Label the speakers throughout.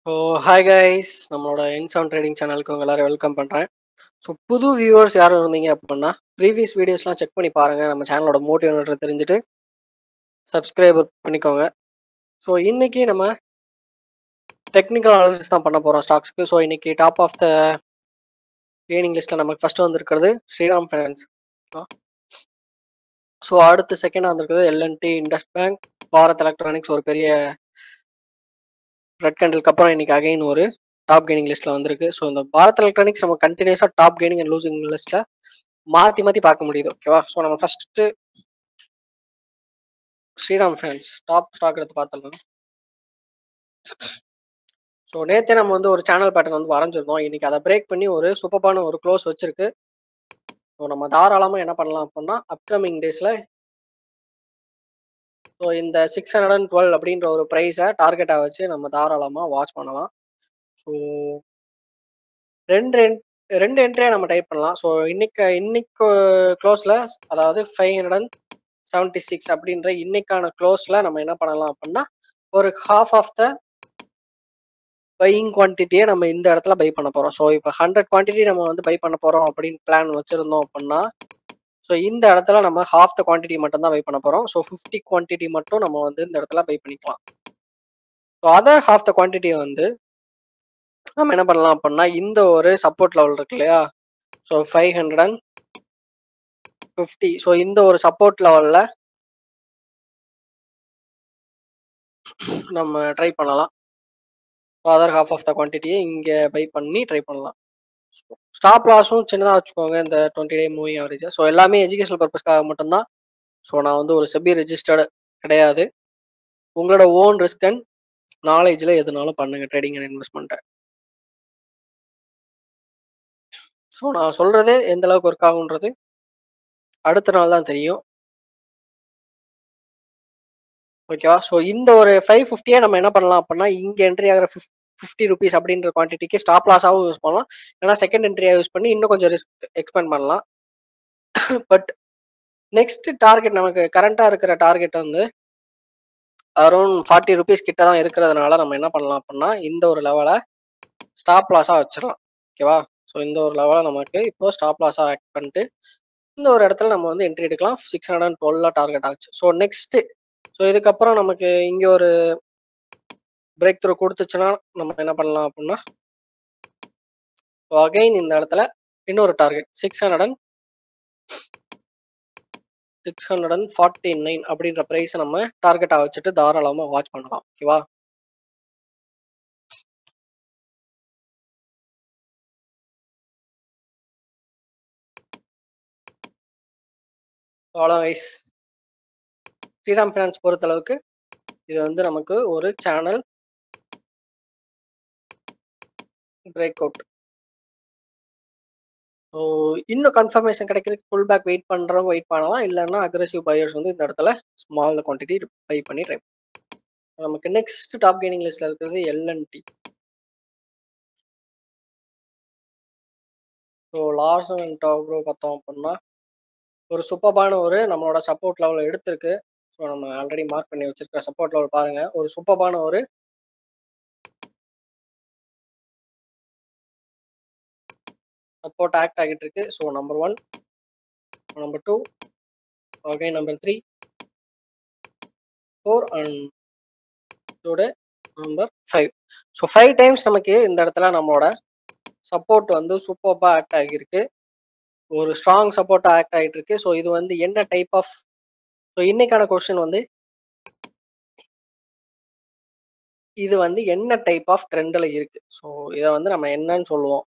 Speaker 1: So hi guys, நம்மளோட இன்சவுண்ட் trading சேனலுக்கு உங்க எல்லாரும் வெல்கம் பண்ணுறேன். ஸோ புது வியூவர்ஸ் யாரும் இருந்தீங்க அப்படின்னா ப்ரீவியஸ் வீடியோஸ்லாம் செக் பண்ணி பாருங்கள். நம்ம சேனலோட மோட்டிவ் தெரிஞ்சுட்டு சப்ஸ்கிரைபர் பண்ணிக்கோங்க. ஸோ இன்னைக்கு நம்ம டெக்னிக்கல் அனாலிசிஸ் தான் பண்ண போகிறோம் ஸ்டாக்ஸ்க்கு. ஸோ இன்னைக்கு டாப் ஆஃப் த ட்ரேடிங் லிஸ்ட்டில் நமக்கு ஃபஸ்ட்டு வந்திருக்கிறது ஸ்ரீராம் ஃபைனான்ஸ். ஸோ அடுத்து செகண்டாக வந்திருக்கிறது LNT, Indus bank, Bharat electronics. ஒரு பெரிய ரெட் கேண்டிலுக்கு அப்புறம் இன்னைக்கு அகைன் ஒரு டாப் கெய்னிங் லிஸ்ட்ல வந்திருக்கு. ஸோ இந்த பாரத் எலக்ட்ரானிக்ஸ் நம்ம கண்டினியூஸாக டாப் கெய்னிங் அண்ட் லூசிங் லிஸ்ட்ல மாற்றி மாற்றி பார்க்க முடியுது. ஓகேவா? ஸோ நம்ம first Shriram finance top stock எடுத்து பார்த்துடலாம். ஸோ நேற்றே நம்ம வந்து ஒரு சேனல் பேட்டர்ன் வந்து வரைஞ்சிருந்தோம். இன்னைக்கு அதை பிரேக் பண்ணி ஒரு சூப்பரான ஒரு க்ளோஸ் வச்சிருக்கு. ஸோ நம்ம தாராளமாக என்ன பண்ணலாம் அப்படின்னா அப்கமிங் டேஸில் ஸோ இந்த 612 அப்படின்ற ஒரு ப்ரைஸை டார்கெட்டாக வச்சு நம்ம தாராளமாக வாட்ச் பண்ணலாம். ஸோ ரெண்டு ரெண்டு என்ட்ரியாக நம்ம டைப் பண்ணலாம். ஸோ இன்னைக்கு க்ளோஸில், அதாவது 576 அப்படின்ற இன்னைக்கான க்ளோஸில் நம்ம என்ன பண்ணலாம் அப்படின்னா ஒரு ஹாஃப் ஆஃப் த பையிங் குவான்டிட்டியை நம்ம இந்த இடத்துல பை பண்ண போகிறோம். ஸோ இப்போ 100 குவான்டிட்டி நம்ம வந்து பை பண்ண போகிறோம் அப்படின்னு பிளான் வச்சுருந்தோம் அப்படின்னா ஸோ இந்த இடத்துல நம்ம ஹாஃப் த குவான்டிட்டி மட்டும் தான் பை பண்ண போகிறோம். ஸோ 50 குவான்டிட்டி மட்டும் நம்ம வந்து இந்த இடத்துல பை பண்ணிக்கலாம். ஸோ அதர் ஹாஃப் த குவான்டிட்டியை வந்து நம்ம என்ன பண்ணலாம் அப்படின்னா இந்த ஒரு சப்போர்ட் லெவல் இருக்கு இல்லையா, ஸோ 550. ஸோ இந்த ஒரு சப்போர்ட் லெவலில் நம்ம ட்ரை பண்ணலாம். அதர் ஹாஃப் ஆஃப் த குவான்டிட்டியை இங்கே பை பண்ணி ட்ரை பண்ணலாம். ஸ்டாப் லாஸும் சின்னதாக வச்சுக்கோங்க இந்த 20 டே மூவிங் ஆவரேஜ். ஸோ எல்லாமே எஜுகேஷனல் பர்பஸ்க்காக மட்டும்தான். ஸோ நான் வந்து ஒரு செபி ரெஜிஸ்டர்டு கிடையாது. உங்களோட ஓன் ரிஸ்க் அண்ட் நாலேஜில் எதுனாலும் பண்ணுங்கள் ட்ரேடிங் அண்ட் இன்வெஸ்ட்மெண்ட்டை. ஸோ நான் சொல்கிறது எந்த அளவுக்கு ஒர்க் ஆகுன்றது அடுத்த நாள் தான் தெரியும். ஓகேவா? ஸோ இந்த ஒரு 550 நம்ம என்ன பண்ணலாம் அப்படின்னா இங்கே என்ட்ரி ஆகிற 50 ருபீஸ் அப்படின்ற குவான்டிட்டிக்கு ஸ்டாப் லாஸாகவும் யூஸ் பண்ணலாம். ஏன்னா செகண்ட் என்ட்ரியாக யூஸ் பண்ணி இன்னும் கொஞ்சம் ரிஸ்க் எக்ஸ்பெண்ட் பண்ணலாம். பட் நெக்ஸ்ட் டார்கெட் நமக்கு கரண்டாக இருக்கிற டார்கெட் வந்து அரௌண்ட் 40 ருபீஸ் கிட்ட தான் இருக்கிறதுனால நம்ம என்ன பண்ணலாம் அப்படின்னா இந்த ஒரு லெவலை ஸ்டாப் லாஸாக வச்சிடலாம். ஓகேவா? ஸோ இந்த ஒரு லெவலை நமக்கு இப்போ ஸ்டாப் லாஸாக ஆக்ட் பண்ணிட்டு இந்த ஒரு இடத்துல நம்ம வந்து என்ட்ரி எடுக்கலாம். 612 டார்கெட் ஆச்சு. ஸோ நெக்ஸ்ட் ஸோ இதுக்கப்புறம் நமக்கு இங்கே ஒரு பிரேக் த்ரூ கொடுத்துச்சுன்னா நம்ம என்ன பண்ணலாம் அப்படின்னா அகைன் இந்த இடத்துல இன்னொரு டார்கெட் 649 அப்படின்ற பிரைஸை நம்ம டார்கெட்டாக வச்சுட்டு தாராளமாக வாட்ச் பண்ணலாம். ஓகேவா? அவ்வளோ வைஸ் ஸ்ரீராம் ஃபைனான்ஸ் பொறுத்தளவுக்கு இது வந்து நமக்கு ஒரு சேனல் பிரேக் அவுட். ஸோ இன்னும் கன்ஃபர்மேஷன் கிடைக்கிறதுக்கு ஃபுல் பேக் வெயிட் பண்ணுறவங்க வெயிட் பண்ணலாம். இல்லைன்னா அக்ரெசிவ் பையர்ஸ் வந்து இந்த இடத்துல ஸ்மால் குவான்டிட்டி பை பண்ணி ட்ரை. நமக்கு நெக்ஸ்ட் டாப் கெய்னிங் லிஸ்ட்ல இருக்கிறது எல்என்டி. ஸோ லார்ஸ் அண்ட் டாப்ரோ பார்த்தோம் அப்படின்னா ஒரு சூப்பர்பான ஒரு நம்மளோட சப்போர்ட் லெவல் எடுத்திருக்கு. ஸோ நம்ம ஆல்ரெடி மார்க் பண்ணி வச்சிருக்கிற சப்போர்ட் லெவல் பாருங்க, ஒரு சூப்பர்பான ஒரு சப்போர்ட் ஆக்ட் ஆகிட்டு இருக்கு. So number 1, number 2, okay, number 3, 4 and today number 5. So 5 times நமக்கு இந்த இடத்துல நம்மளோட சப்போர்ட் வந்து சூப்பர்பா ஆக்ட் ஆகியிருக்கு. ஒரு ஸ்ட்ராங் சப்போர்ட் ஆக்ட் ஆகிட்டு இருக்கு. ஸோ இது வந்து என்ன டைப் ஆஃப், ஸோ இன்னைக்கான கொஸ்டின் வந்து இது வந்து என்ன டைப் ஆஃப் ட்ரெண்டில் இருக்கு. ஸோ இதை வந்து நம்ம என்னன்னு சொல்லுவோம்,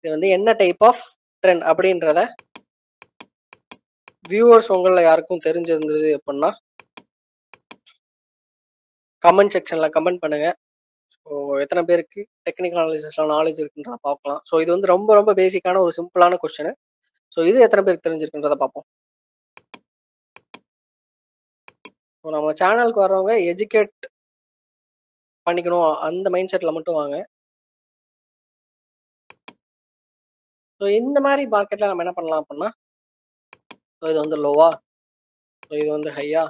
Speaker 1: இது வந்து என்ன டைப் ஆஃப் ட்ரெண்ட் அப்படின்றத வியூவர்ஸ் உங்களில் யாருக்கும் தெரிஞ்சிருந்தது அப்படின்னா கமெண்ட் செக்ஷனில் கமெண்ட் பண்ணுங்க. ஸோ எத்தனை பேருக்கு டெக்னிக்கல் அனாலிசிஸ்ல நாலேஜ் இருக்குன்றத பார்க்கலாம். ஸோ இது வந்து ரொம்ப ரொம்ப பேசிக்கான ஒரு சிம்பிளான கொஸ்டின். ஸோ இது எத்தனை பேருக்கு தெரிஞ்சிருக்குன்றத பார்ப்போம். ஸோ நம்ம சேனலுக்கு வர்றவங்க எஜுகேட் பண்ணிக்கணும் அந்த மைண்ட் செட்டில் மட்டும் வாங்க. ஸோ இந்த மாதிரி மார்க்கெட்டில் நம்ம என்ன பண்ணலாம் அப்படின்னா ஸோ இது வந்து லோவா, ஸோ இது வந்து ஹையா,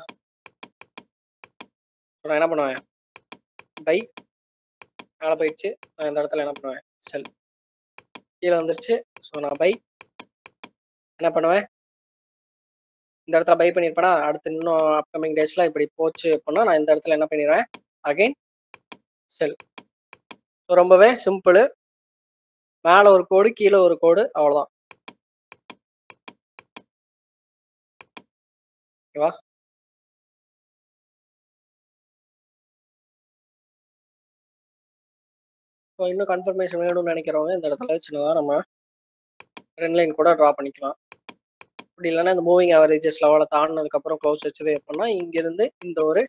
Speaker 1: ஸோ நான் என்ன பண்ணுவேன் பை மேலே போயிடுச்சு. நான் இந்த இடத்துல என்ன பண்ணுவேன், செல். கீழே வந்துருச்சு. ஸோ நான் பை என்ன பண்ணுவேன், இந்த இடத்துல பை பண்ணியிருப்பேனா, அடுத்து இன்னும் அப்கமிங் டேஸ்ல இப்படி போச்சு அப்படின்னா நான் இந்த இடத்துல என்ன பண்ணிடுவேன், அகைன் செல். ஸோ ரொம்பவே சிம்பிள். மேலே ஒரு கோடு, கீழே ஒரு கோடு, அவ்வளோதான். ஓகேவா? ஸோ இன்னும் கன்ஃபர்மேஷன் வேணும்னு நினைக்கிறவங்க இந்த இடத்துல சின்னதாக நம்ம ட்ரெண்ட் லைன் கூட ட்ரா பண்ணிக்கலாம். அப்படி இல்லைன்னா இந்த மூவிங் ஆவரேஜஸ் லெவலை தாண்டினதுக்கப்புறம் க்ளோஸ் வச்சது அப்படின்னா இங்கிருந்து இந்த ஒரு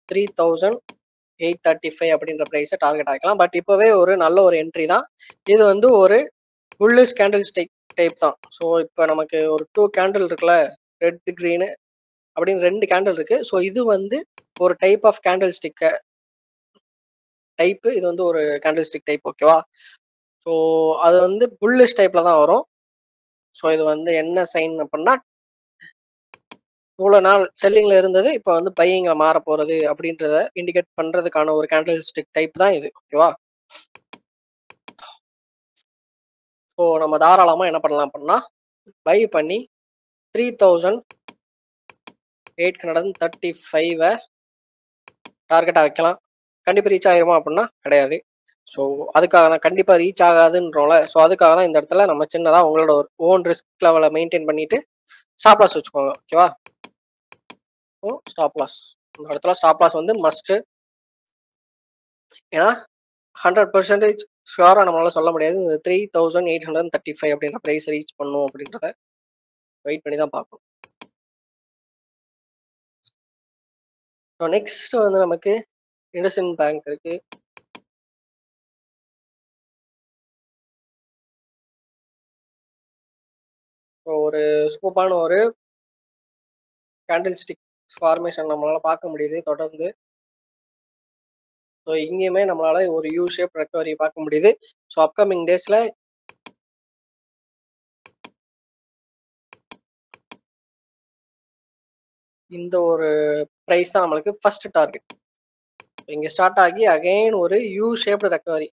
Speaker 1: 3835 அப்படின்ற ப்ரைஸை டார்கெட் ஆக்கலாம். பட் இப்போவே ஒரு நல்ல ஒரு என்ட்ரி தான். இது வந்து ஒரு புல்லிஷ் கேண்டில் ஸ்டிக் டைப் தான். ஸோ இப்போ நமக்கு ஒரு 2 கேண்டில் இருக்குல்ல, ரெட் க்ரீனு அப்படின்னு 2 கேண்டில் இருக்கு. ஸோ இது வந்து ஒரு type of candle stick type. இது வந்து ஒரு கேண்டில் ஸ்டிக் டைப். ஓகேவா? ஸோ அது வந்து புல்லிஷ் டைப்ல தான் வரும். ஸோ இது வந்து என்ன சைன் அப்படின்னா, இவ்வளோ நாள் செல்லிங்ல இருந்தது இப்போ வந்து பையிங்ல மாற போறது அப்படின்றத இண்டிகேட் பண்றதுக்கான ஒரு கேண்டில் ஸ்டிக் டைப் தான் இது. ஓகேவா? ஸோ நம்ம தாராளமா என்ன பண்ணலாம் அப்படின்னா, பை பண்ணி 3835 டார்கெட்டா வைக்கலாம். கண்டிப்பா ரீச் ஆயிருமா அப்படின்னா கிடையாது. ஸோ அதுக்காக தான் கண்டிப்பா ரீச் ஆகாதுன்றோம்ல. ஸோ அதுக்காக தான் இந்த இடத்துல நம்ம சின்னதா உங்களோட ஒரு ஓன் ரிஸ்க் லெவலை மெயின்டைன் பண்ணிட்டு ஸ்டாப் லாஸ் வச்சுக்கோங்க. ஓகேவா? ஸோ ஸ்டாப் லாஸ் இந்த இடத்துல ஸ்டாப் லாஸ் வந்து மஸ்ட். ஏன்னா 100% ஷுவரா நம்மளால சொல்ல முடியாது. இந்த 3835 அப்படின்ற பிரைஸ் ரீச் பண்ணும் அப்படின்றத வெயிட் பண்ணி தான் பார்க்கணும். ஸோ நெக்ஸ்ட் வந்து நமக்கு இண்டஸ்இண்ட் பேங்க் இருக்கு. ஸோ ஒரு சூப்பரான ஒரு கேண்டில் ஸ்டிக் ஃபார்மேஷன் நம்மளால பார்க்க முடியுது தொடர்ந்து. ஸோ இங்கேயுமே நம்மளால ஒரு யூ ஷேப் ரெக்கவரி பார்க்க முடியுது. ஸோ அப்கமிங் டேஸ்ல இந்த ஒரு ப்ரைஸ் தான் நம்மளுக்கு ஃபர்ஸ்ட் டார்கெட். இங்க ஸ்டார்ட் ஆகி அகைன் ஒரு யூ ஷேப்டு ரெக்கவரி.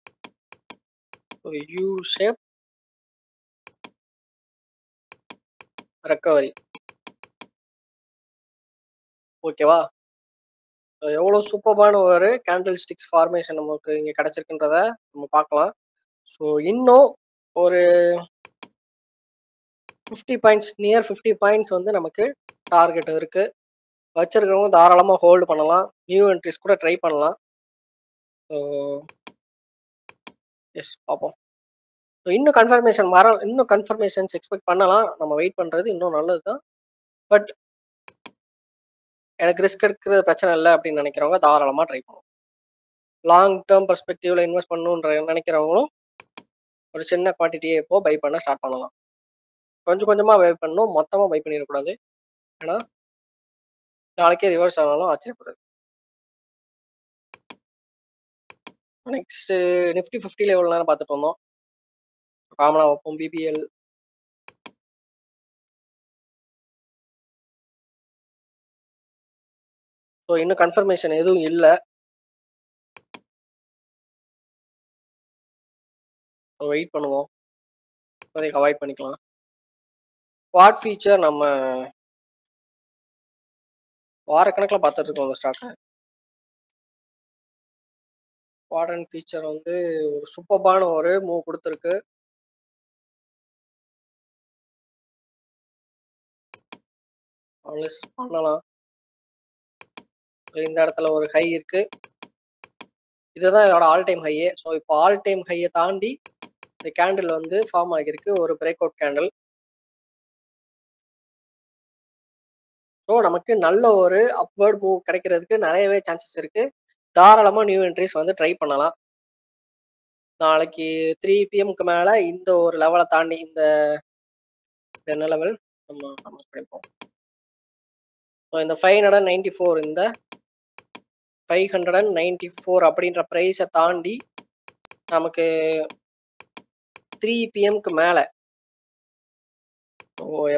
Speaker 1: ஒரு யூ ஷேப் ரெக்கவரி. ஓகேவா? எவ்வளோ சூப்பரான ஒரு கேண்டில் ஸ்டிக்ஸ் ஃபார்மேஷன் நமக்கு இங்க கிடைச்சிருக்குன்றத நம்ம பார்க்கலாம். ஸோ இன்னும் ஒரு 50 பாயிண்ட்ஸ் நியர் 50 பாயிண்ட்ஸ் வந்து நமக்கு டார்கெட் இருக்கு. வச்சிருக்கிறவங்க தாராளமா ஹோல்டு பண்ணலாம். நியூ என்ட்ரிஸ் கூட ட்ரை பண்ணலாம். ஸோ எஸ் பார்ப்போம். ஸோ இன்னும் கன்ஃபர்மேஷன்ஸ் எக்ஸ்பெக்ட் பண்ணலாம். நம்ம வெயிட் பண்றது இன்னும் நல்லது தான். பட் எனக்கு ரிஸ்க் எடுக்கிறது பிரச்சனை இல்லை அப்படின்னு நினைக்கிறவங்க தாராளமா ட்ரை பண்ணலாம். லாங் டேர்ம் பெர்ஸ்பெக்டிவ்ல இன்வெஸ்ட் பண்ணணுன்ற நினைக்கிறவங்களும் ஒரு சின்ன குவான்டிட்டியை இப்போ பை பண்ண ஸ்டார்ட் பண்ணலாம். கொஞ்சம் கொஞ்சமா பை பண்ணணும். மொத்தமா பை பண்ணிடக்கூடாது. ஏன்னா நாளைக்கே ரிவர்ஸ் ஆனாலும் ஆச்சரியப்படாது. நெக்ஸ்ட் நிஃப்டி 50 எவ்வளோ நேரம் பார்த்துட்டு வந்தோம். காமனா வைப்போம் பிபிஎல். ஸோ இன்னும் கன்ஃபர்மேஷன் எதுவும் இல்லை. வெயிட் பண்ணுவோம். இப்போதைக்கு அவாய்ட் பண்ணிக்கலாம். வாட் ஃபீச்சர் நம்ம வாரக்கணக்கில் பார்த்துட்டு இருக்கோம் அந்த ஸ்டாக்கை. வார்டன் ஃபீச்சர் வந்து ஒரு சூப்பரான ஒரு மூவ் கொடுத்துருக்கு. அனலைஸ் பண்ணலாம். இந்த இடத்துல ஒரு ஹை இருக்கு. இதுதான் இதோட ஆல் டைம் ஹையே. ஸோ இப்போ ஆல் டைம் ஹையை தாண்டி இந்த கேண்டில் வந்து ஃபார்ம் ஆகியிருக்கு. ஒரு பிரேக் அவுட் கேண்டில். ஸோ நமக்கு நல்ல ஒரு அப்வர்ட் மூவ் கிடைக்கிறதுக்கு நிறையவே சான்சஸ் இருக்கு. தாராளமா நியூ என்ட்ரிஸ் வந்து ட்ரை பண்ணலாம். நாளைக்கு 3 PM மேல இந்த ஒரு லெவலை தாண்டி இந்த என்ன லெவல் நம்ம பண்ணிப்போம். ஸோ இந்த 594 இந்த 594 அப்படின்ற ப்ரைஸை தாண்டி நமக்கு 3 PM மேல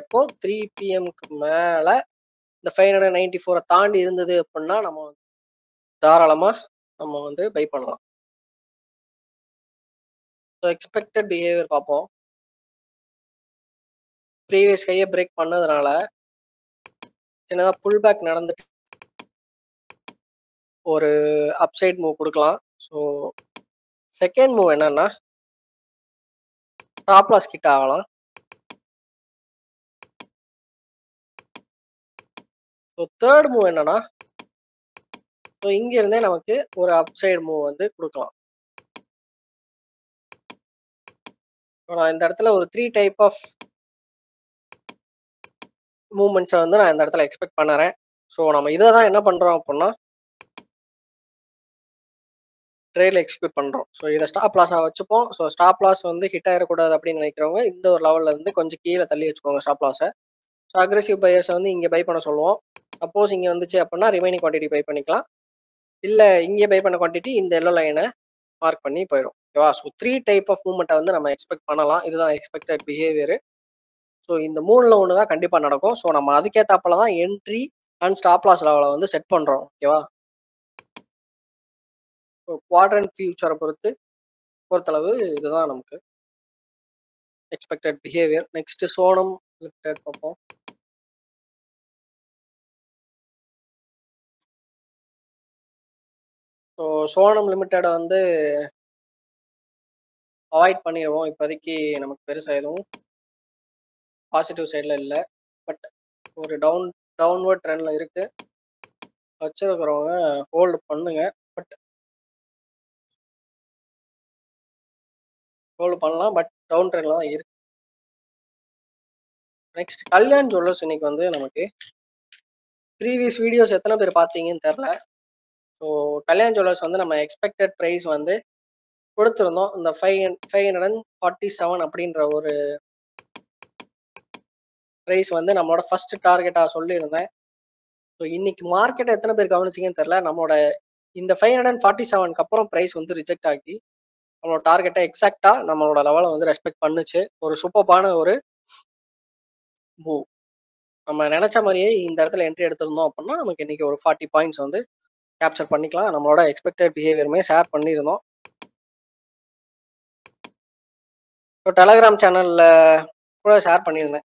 Speaker 1: எப்போ 3 PM மேல இந்த 594 தாண்டி இருந்தது அப்படின்னா நம்ம தாராளமா நம்ம வந்து பை பண்ணலாம். ஸோ எக்ஸ்பெக்டட் பிஹேவியர் பார்ப்போம். ப்ரீவியஸ் ஹையை பிரேக் பண்ணதுனால சின்னதா புல் பேக் நடந்துட்டு ஒரு அப்சைட் மூவ் குடுக்கலாம். ஸோ செகண்ட் மூவ் என்னன்னா, ஸ்டாப் லாஸ் கிட்ட ஆகலாம். ஸோ தேர்ட் மூவ் என்னன்னா, ஸோ இங்க இருந்தே நமக்கு ஒரு அப்சைட் மூவ் வந்து குடுக்கலாம். ஸோ நான் இந்த இடத்துல ஒரு 3 டைப் ஆஃப் மூவ்மெண்ட்ஸை வந்து நான் இந்த இடத்துல எக்ஸ்பெக்ட் பண்ணுறேன். ஸோ நம்ம இதை தான் என்ன பண்றோம் அப்படின்னா ட்ரேட்ல எக்ஸிக்யூட் பண்றோம். ஸோ இதை ஸ்டாப் லாஸா வச்சுப்போம். ஸோ ஸ்டாப் லாஸ் வந்து ஹிட் ஆயிடக்கூடாது அப்படின்னு நினைக்கிறவங்க இந்த ஒரு லெவல்ல இருந்து கொஞ்சம் கீழே தள்ளி வச்சுக்கோங்க ஸ்டாப் லாஸை. ஸோ அக்ரெசிவ் பையர்ஸை வந்து இங்கே பை பண்ண சொல்லுவோம். சப்போஸ் இங்கே வந்துச்சு அப்படின்னா ரிமைனிங் குவான்டிட்டி பை பண்ணிக்கலாம். இல்லை இங்கே பை பண்ண குவான்டிட்டி இந்த எல்லோ லைனை மார்க் பண்ணி போயிடும். ஓகேவா? ஸோ 3 டைப் ஆஃப் மூவ்மெண்ட்டை வந்து நம்ம எக்ஸ்பெக்ட் பண்ணலாம். இதுதான் எக்ஸ்பெக்டட் பிஹேவியர். ஸோ இந்த 3ல ஒன்று தான் கண்டிப்பாக நடக்கும். ஸோ நம்ம அதுக்கேற்றாப்புல தான் என்ட்ரி அண்ட் ஸ்டாப் லாஸ் லெவலை வந்து செட் பண்ணுறோம். ஓகேவா? ஸோ குவாட்ரண்ட் ஃபியூச்சரை பொறுத்தளவு இதுதான் நமக்கு expected behaviour. Next Sonam limited பார்ப்போம். ஸோ சோனம் லிமிடெடை வந்து அவாய்ட் பண்ணிடுவோம். இப்போதைக்கு நமக்கு பெருசாக எதுவும் பாசிட்டிவ் சைடில் இல்லை. பட் ஒரு டவுன்வர்ட் ட்ரெண்டில் இருக்கு. வச்சிருக்கிறவங்க ஹோல்டு பண்ணுங்க. பட் ஹோல்டு பண்ணலாம். பட் டவுன் ட்ரெண்டில் தான் இருக்கு. நெக்ஸ்ட் கல்யாண் ஜுவல்லர்ஸ் இன்னைக்கு வந்து நமக்கு ப்ரீவியஸ் வீடியோஸ் எத்தனை பேர் பார்த்தீங்கன்னு தெரில. ஸோ கல்யாண் ஜுவல்லர்ஸ் வந்து நம்ம எக்ஸ்பெக்டட் ப்ரைஸ் வந்து கொடுத்துருந்தோம். இந்த 547 அப்படின்ற ஒரு ப்ரைஸ் வந்து நம்மளோட ஃபர்ஸ்ட் டார்கெட்டாக சொல்லியிருந்தேன். ஸோ இன்னைக்கு மார்க்கெட்டை எத்தனை பேர் கவனிச்சிங்கன்னு தெரில. நம்மளோட இந்த 547க்கு அப்புறம் ப்ரைஸ் வந்து ரிஜெக்ட் ஆகி நம்மளோட டார்கெட்டை எக்ஸாக்டாக நம்மளோட லெவலை வந்து ரெஸ்பெக்ட் பண்ணுச்சு. ஒரு சூப்பர்பான ஒரு மூவ். நம்ம நினைச்ச மாதிரியே இந்த இடத்துல என்ட்ரி எடுத்திருந்தோம் அப்படின்னா நமக்கு இன்னைக்கு ஒரு 40 பாயிண்ட்ஸ் வந்து கேப்சர் பண்ணிக்கலாம். நம்மளோட எக்ஸ்பெக்டட் பிஹேவியருமே ஷேர் பண்ணியிருந்தோம். ஸோ டெலகிராம் சேனலில் கூட ஷேர் பண்ணியிருந்தேன்.